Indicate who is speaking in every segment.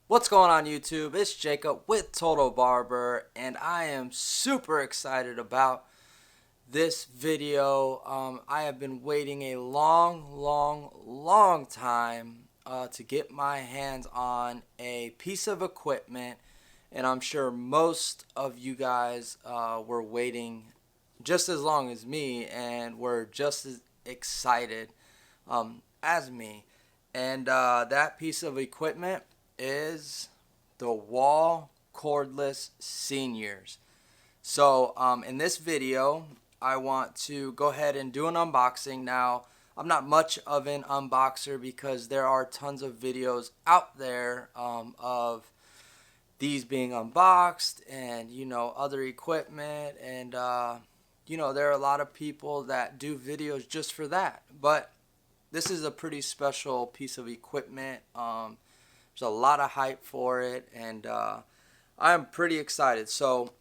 Speaker 1: What's going on YouTube? It's Jacob with Total Barber, and I am super excited about this video. I have been waiting a long time to get my hands on a piece of equipment, and I'm sure most of you guys were waiting just as long as me and were just as excited as me. And that piece of equipment is the Wahl Cordless Seniors. So in this video I want to go ahead and do an unboxing. Now I'm not much of an unboxer because there are tons of videos out there of these being unboxed and other equipment, and there are a lot of people that do videos just for that, but this is a pretty special piece of equipment. There's a lot of hype for it, and I'm pretty excited. So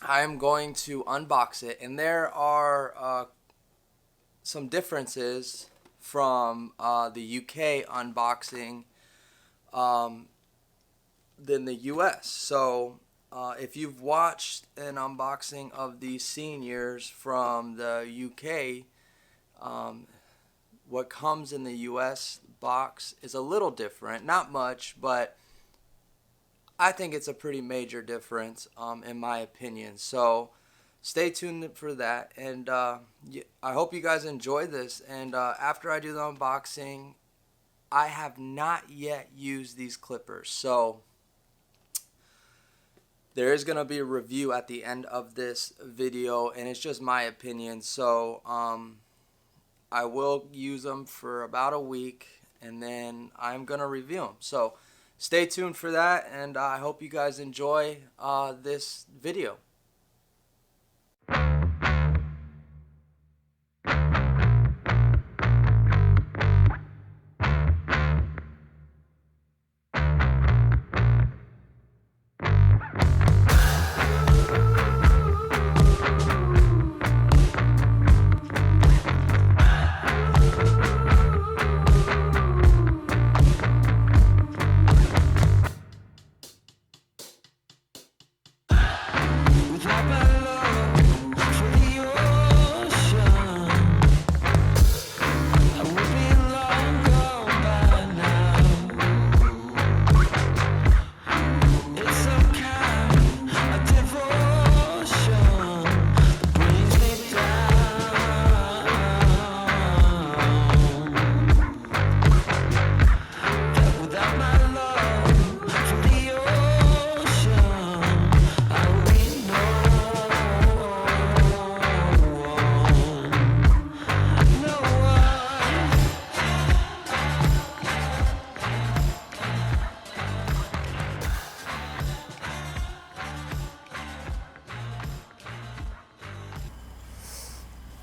Speaker 1: I'm going to unbox it, and there are some differences from the UK unboxing than the US. So if you've watched an unboxing of these seniors from the UK, what comes in the US box is a little different, not much, but I think it's a pretty major difference in my opinion. So stay tuned for that, and I hope you guys enjoy this. And after I do the unboxing, I have not yet used these clippers, so there is going to be a review at the end of this video, and it's just my opinion. So I will use them for about a week, and then I'm going to review them. So stay tuned for that, and I hope you guys enjoy this video.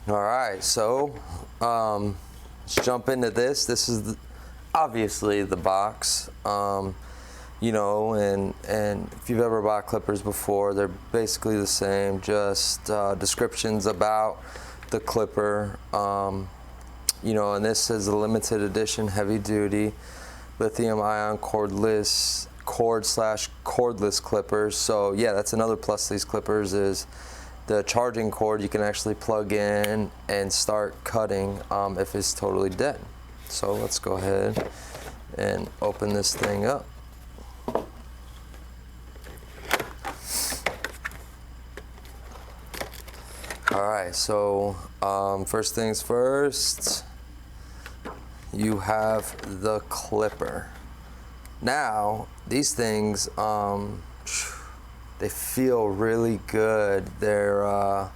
Speaker 1: Alright, so let's jump into this. This is obviously the box, and if you've ever bought clippers before, they're basically the same, just descriptions about the clipper, and this is a limited edition heavy duty lithium ion cordless cordless clippers. So yeah, that's another plus to these clippers is the charging cord you can actually plug in and start cutting if it's totally dead. So let's go ahead and open this thing up. Alright, so first things first, you have the clipper. Now these things they feel really good. They're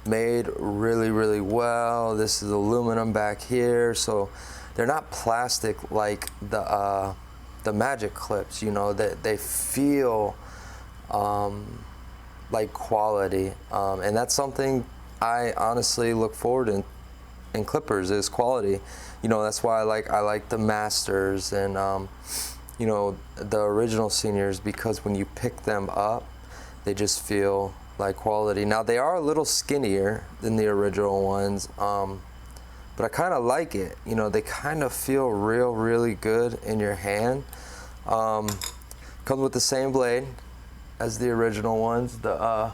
Speaker 1: made really well. This is aluminum back here, so they're not plastic like the Magic clips. That they feel like quality, and that's something I honestly look forward in clippers is quality. That's why I like the Masters and the original seniors, because when you pick them up, they just feel like quality. Now they are a little skinnier than the original ones, but I kind of like it. They kind of feel really good in your hand.
Speaker 2: Comes with the same blade as the original ones, the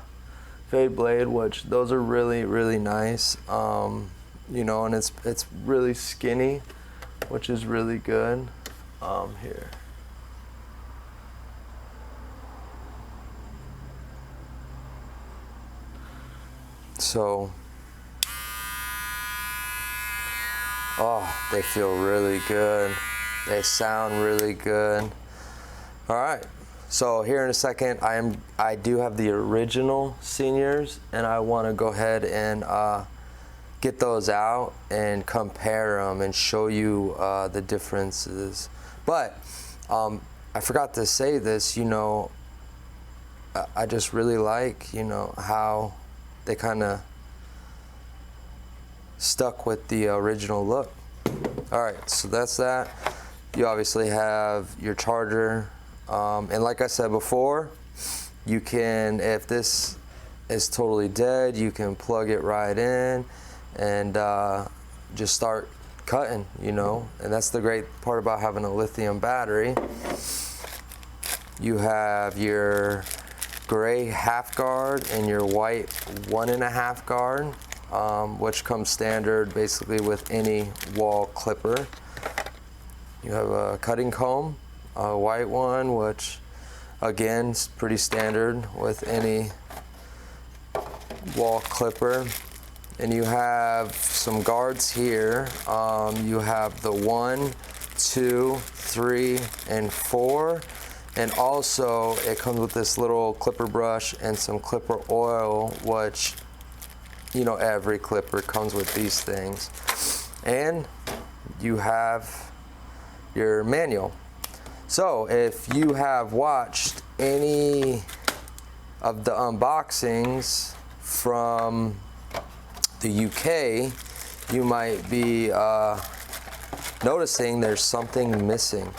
Speaker 2: fade blade, which those are really, really nice. You know, and it's really skinny, which is really good. Here. So, oh, they feel really good. They sound really good. All right. So here in a second, I do have the original seniors, and I want to go ahead and get those out and compare them and show you the differences. But I forgot to say this. You know, I just really like, you know, how they kind of stuck with the original look. All right, so that's that. You obviously have your charger, and like I said before, you can, if this is totally dead, you can plug it right in and just start cutting, you know. And that's the great part about having a lithium battery. You have your gray half guard and your white 1.5 guard, which comes standard basically with any Wahl clipper. You have a cutting comb, a white one, which again is pretty standard with any Wahl clipper. And you have some guards here. You have the 1, 2, 3, and 4. And also it comes with this little clipper brush and some clipper oil, which, you know, every clipper comes with these things. And you have your manual. So if you have watched any of the unboxings from the UK, you might be noticing there's something missing.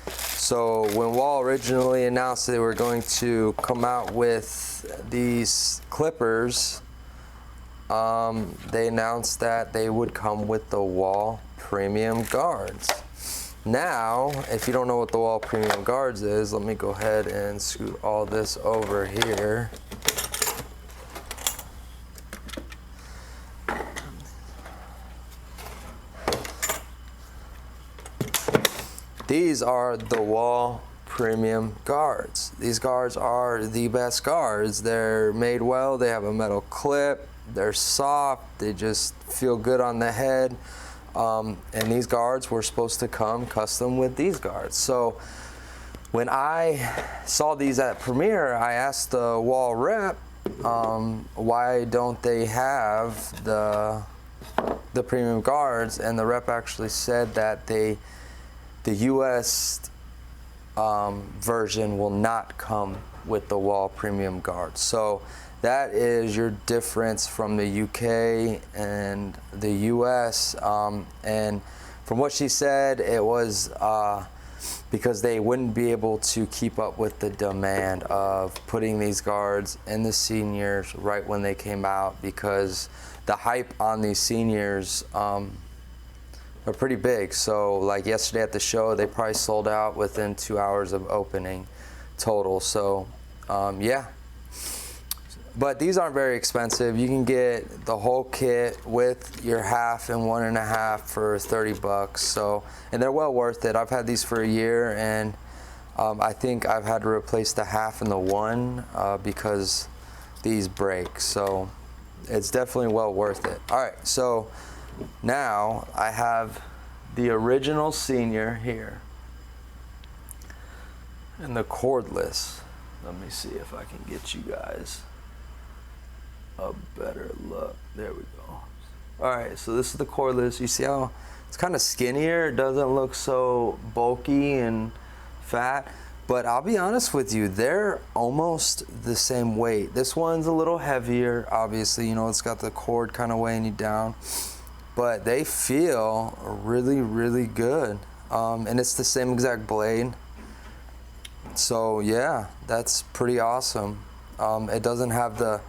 Speaker 2: So when Wahl originally announced they were going to come out with these clippers, they announced that they would come with the Wahl Premium Guards. Now, if you don't know what the Wahl Premium Guards is, let me go ahead and scoot all this over here. These are the Wahl Premium Guards. These guards are the best guards. They're made well, they have a metal clip, they're soft, they just feel good on the head. And these guards were supposed to come custom with these guards. So when I saw these at Premiere, I asked the Wahl rep, why don't they have the premium guards? And the rep actually said that the US version will not come with the Wahl Premium Guard. So that is your difference from the UK and the US. And from what she said, it was because they wouldn't be able to keep up with the demand of putting these guards in the seniors right when they came out, because the hype on these seniors are pretty big. So like yesterday at the show, they probably sold out within 2 hours of opening total. So yeah. But these aren't very expensive. You can get the whole kit with your half and 1.5 for $30. So, and they're well worth it. I've had these for a year, and I think I've had to replace the half and the 1 because these break. So it's definitely well worth it. All right, so now I have the original senior here and the cordless. Let me see if I can get you guys a better look. There we go. All right, so this is the cordless. You see how it's kind of skinnier? It doesn't look so bulky and fat, but I'll be honest with you, they're almost the same weight. This one's a little heavier, obviously, you know, it's got the cord kind of weighing you down, but they feel really, really good. And it's the same exact blade. So yeah, that's pretty awesome. It doesn't have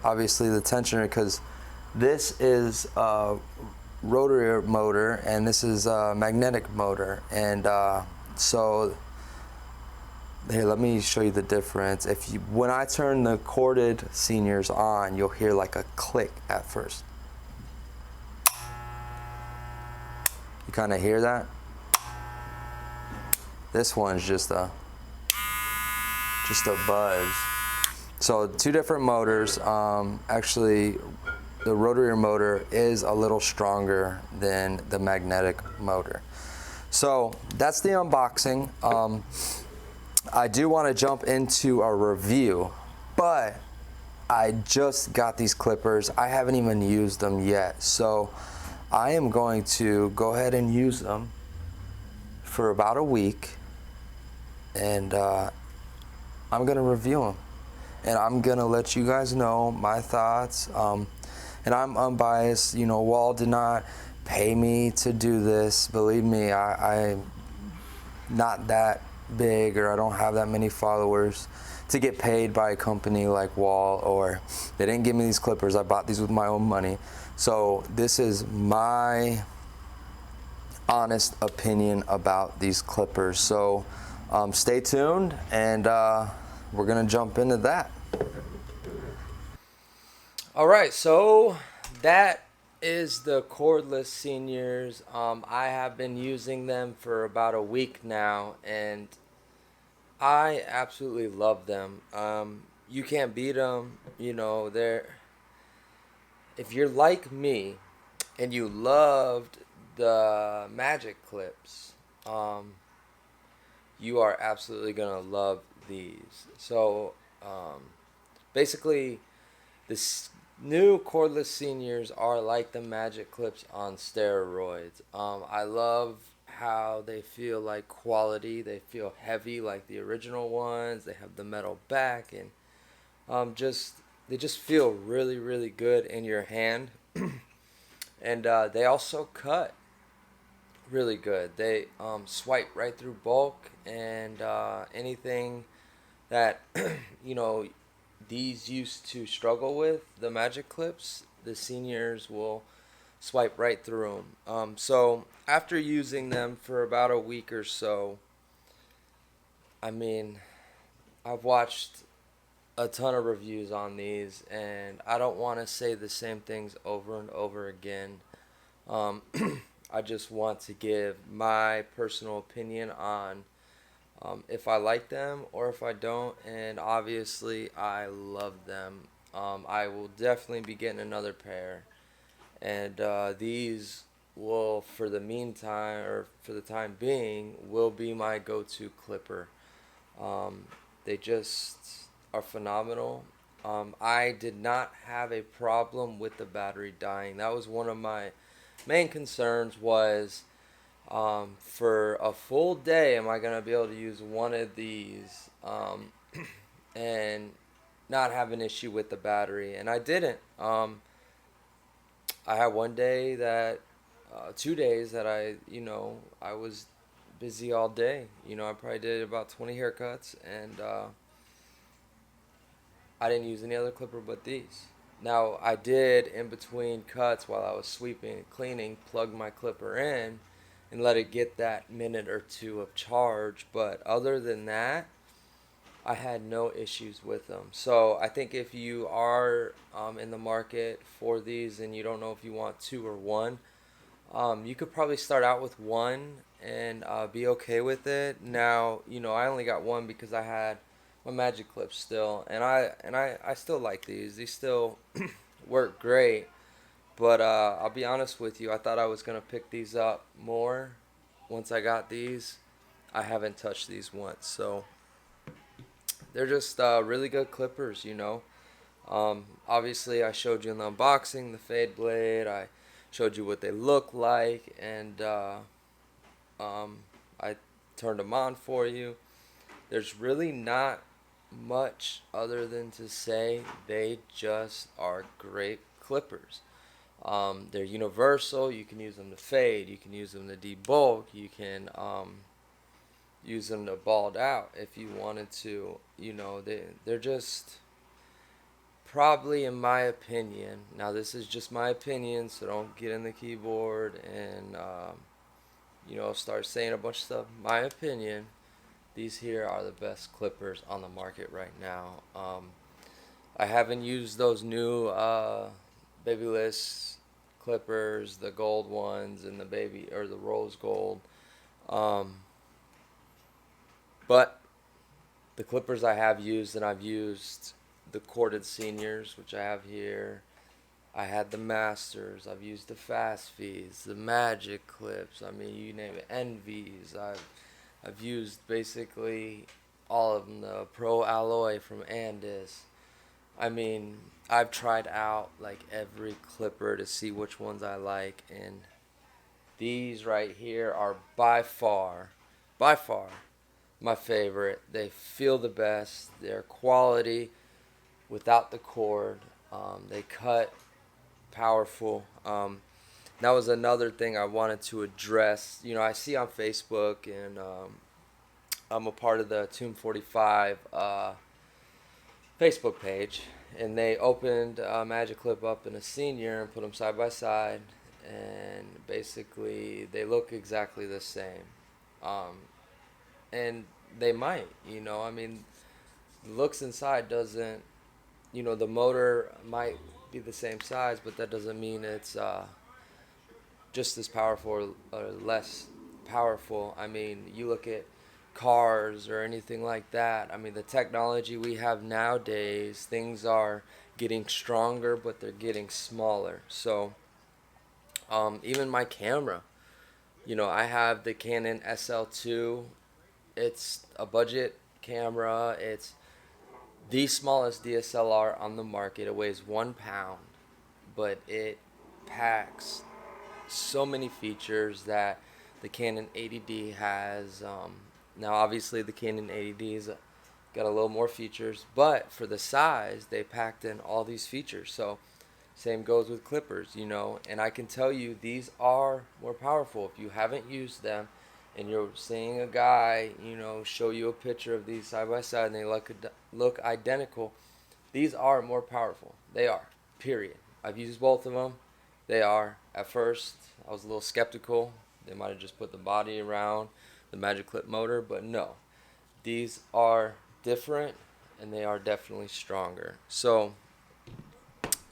Speaker 2: obviously the tensioner, because this is a rotary motor and this is a magnetic motor, and so here, let me show you the difference. When I turn the corded seniors on, you'll hear like a click at first. You kind of hear that? This one's just a buzz. So 2 different motors. Actually, the rotary motor is a little stronger than the magnetic motor. So that's the unboxing. I do want to jump into a review, but I just got these clippers. I haven't even used them yet. So I am going to go ahead and use them for about a week, and I'm gonna review them, and I'm gonna let you guys know my thoughts. And I'm unbiased. You know, Wahl did not pay me to do this. Believe me, I'm not that big, or I don't have that many followers to get paid by a company like Wahl, or they didn't give me these clippers. I bought these with my own money. So this is my honest opinion about these clippers. So stay tuned, and we're gonna jump into that.
Speaker 1: All right, so that is the cordless seniors. I have been using them for about a week now, and I absolutely love them. You can't beat them. You know, if you're like me and you loved the magic clips, you are absolutely gonna love these. So basically, this new cordless seniors are like the magic clips on steroids. I love how they feel like quality. They feel heavy like the original ones. They have the metal back, and they just feel really, really good in your hand. And they also cut really good. They swipe right through bulk, and anything that you know these used to struggle with, the magic clips, the seniors will swipe right through them. So after using them for about a week or so, I mean, I've watched a ton of reviews on these, and I don't want to say the same things over and over again. I just want to give my personal opinion on if I like them or if I don't, and obviously I love them. I will definitely be getting another pair, and these will, for the meantime, or for the time being, will be my go-to clipper. They just are phenomenal. I did not have a problem with the battery dying. That was one of my main concerns, was for a full day, am I going to be able to use one of these and not have an issue with the battery? And I didn't. I had one day that, 2 days that I was busy all day. I probably did about 20 haircuts, and I didn't use any other clipper but these. Now, I did, in between cuts while I was sweeping and cleaning, plug my clipper in and let it get that minute or two of charge. But other than that, I had no issues with them. So I think if you are in the market for these and you don't know if you want 2 or 1, you could probably start out with 1 and be okay with it. Now, I only got 1 because I had my magic clips still, and I still like these. These still work great. But I'll be honest with you, I thought I was going to pick these up more once I got these. I haven't touched these once, so they're just really good clippers. Obviously, I showed you in the unboxing the fade blade. I showed you what they look like, and I turned them on for you. There's really not much other than to say they just are great clippers. They're universal. You can use them to fade. You can use them to debulk. You can use them to bald out if you wanted to. They're just probably, in my opinion. Now, this is just my opinion, so don't get in the keyboard and start saying a bunch of stuff. My opinion, These here are the best clippers on the market right now. I haven't used those new Babyless clippers, the gold ones and the baby or the rose gold. Um, but the clippers I have used, and I've used the corded seniors, which I have here. I had the masters. I've used the fast feeds, the magic clips. I mean, you name it, envies. I've used basically all of them. The pro alloy from Andis. I mean, I've tried out like every clipper to see which ones I like, and these right here are by far my favorite. They feel the best. They're quality without the cord. They cut powerful. That was another thing I wanted to address. You know, I see on Facebook, and I'm a part of the Tomb 45 Facebook page, and they opened Magic Clip up in a senior and put them side by side, and basically they look exactly the same. And they might, you know, I mean, looks inside doesn't, you know, the motor might be the same size, but that doesn't mean it's just as powerful or less powerful. I mean, you look at cars or anything like that. I mean, the technology we have nowadays, things are getting stronger, but they're getting smaller. So, even my camera, you know, I have the Canon SL2. It's a budget camera. It's the smallest DSLR on the market. It weighs 1 pound, but it packs so many features that the Canon 80D has. Now, obviously, the Canon 80D's got a little more features, but for the size, they packed in all these features. So, same goes with clippers, you know. And I can tell you, these are more powerful. If you haven't used them, and you're seeing a guy, you know, show you a picture of these side by side, and they look identical, these are more powerful. They are. Period. I've used both of them. They are. At first, I was a little skeptical. They might have just put the body around the Magic Clip motor, but no. These are different, and they are definitely stronger. So,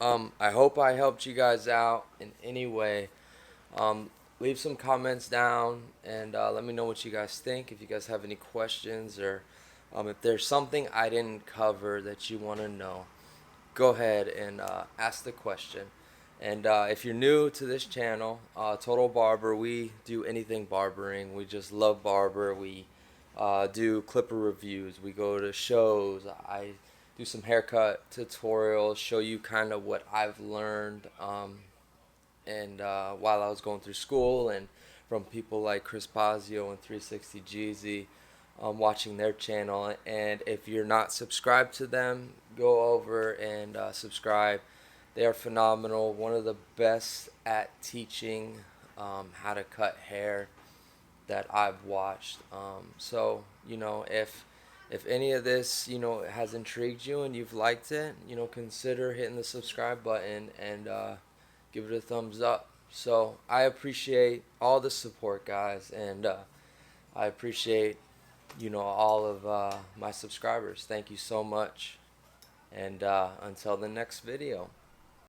Speaker 1: I hope I helped you guys out in any way. Leave some comments down, and let me know what you guys think. If you guys have any questions, or if there's something I didn't cover that you want to know, go ahead and ask the question. And if you're new to this channel, Total Barber, we do anything barbering. We just love barber. We do clipper reviews. We go to shows. I do some haircut tutorials, show you kind of what I've learned and while I was going through school, and from people like Chris Pazio and 360 Jeezy, watching their channel. And if you're not subscribed to them, go over and subscribe. They are phenomenal. One of the best at teaching how to cut hair that I've watched. So, you know, if any of this, you know, has intrigued you and you've liked it, you know, consider hitting the subscribe button and give it a thumbs up. So I appreciate all the support, guys, and I appreciate, you know, all of my subscribers. Thank you so much, and until the next video.